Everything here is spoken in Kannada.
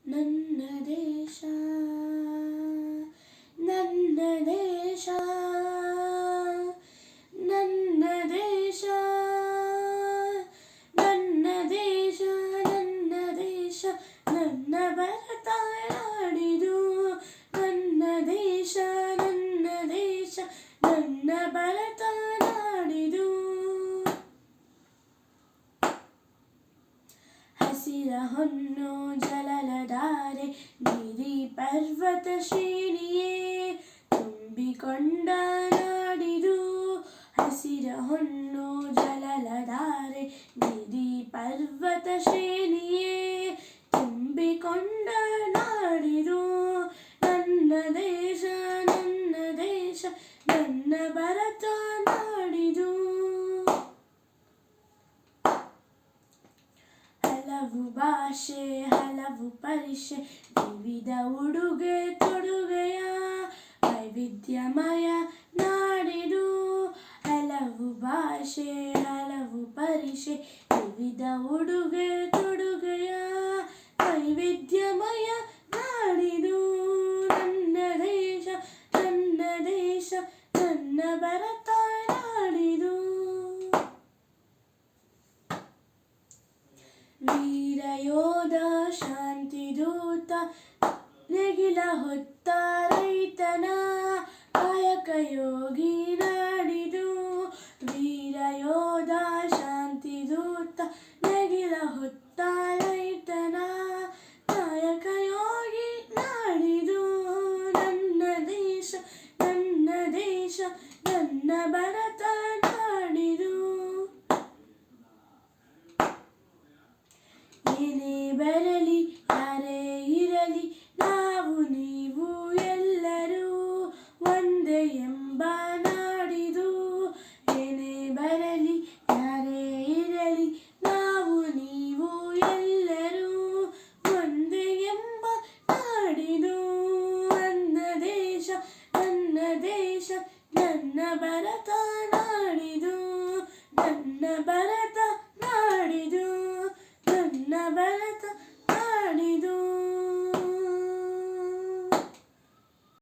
ನನ್ನ ದೇಶ ನನ್ನ ದೇಶ ನನ್ನ ದೇಶ ನನ್ನ ದೇಶ ನನ್ನ ದೇಶ ನನ್ನ ಭರತ ನಾಡಿದು ನನ್ನ ದೇಶ ನನ್ನ ದೇಶ ನನ್ನ ಭರತ ನಾಡಿದು ಹಸಿರ ಹೊನ್ನು ಜಲಧಾರೆ ಗಿರಿ ಪರ್ವತ ಶ್ರೇಣಿಯೇ ತುಂಬಿಕೊಂಡ ನಾಡಿದು ಹಸಿರ ಹೊನ್ನು ಜಲಧಾರೆ ಗಿರಿ ಪರ್ವತ ಶ್ರೇಣಿಯೇ ತುಂಬಿಕೊಂಡ ನಾಡಿದು ನನ್ನ ದೇಶ ನನ್ನ ದೇಶ ನನ್ನ ಭರತ ನಾಡಿದು ಹಲವು ಭಾಷೆ ಹಲವು ಪರಿಷೆ ವಿವಿಧ ಉಡುಗೆ ತೊಡುಗೆಯ ವೈವಿಧ್ಯಮಯ ನಾಡಿದು ಹಲವು ಭಾಷೆ ಹಲವು ಪರಿಷೆ ವಿವಿಧ ಉಡುಗೆ ತೊಡುಗೆಯ ವೈವಿಧ್ಯಮಯ ನಾಡಿದು ನನ್ನ ದೇಶ ನನ್ನ ದೇಶ ನನ್ನ ಭರತ ನಾಡಿದು ವೀರ ಯೋಧ ಶಾಂತಿ ದೂತ ನೇಗಿಲ ಹೊತ್ತ ರೈತನ ಕಾಯಕ ಯೋಗಿ ನಾಡಿದು ವೀರ ಯೋಧ ಶಾಂತಿ ದೂತ ನೇಗಿಲ ಹೊತ್ತ ರೈತನ ಕಾಯಕ ಯೋಗಿ ನಾಡಿದು ನನ್ನ ದೇಶ ನನ್ನ ದೇಶ ನನ್ನ ಭರತ ನಾಡಿದು ಏನೇ ಬರಲಿ ಯಾರೇ ಇರಲಿ ನಾವು ನೀವು ಎಲ್ಲರೂ ಒಂದೇ ಎಂಬ ನಾಡಿದು ಏನೇ ಬರಲಿ ಯಾರೇ ಇರಲಿ ನಾವು ನೀವು ಎಲ್ಲರೂ ಒಂದೇ ಎಂಬ ನಾಡಿದು ನನ್ನ ದೇಶ ನನ್ನ ದೇಶ ನನ್ನ ಭರತ ನಾಡಿದು ನನ್ನ ಭರತ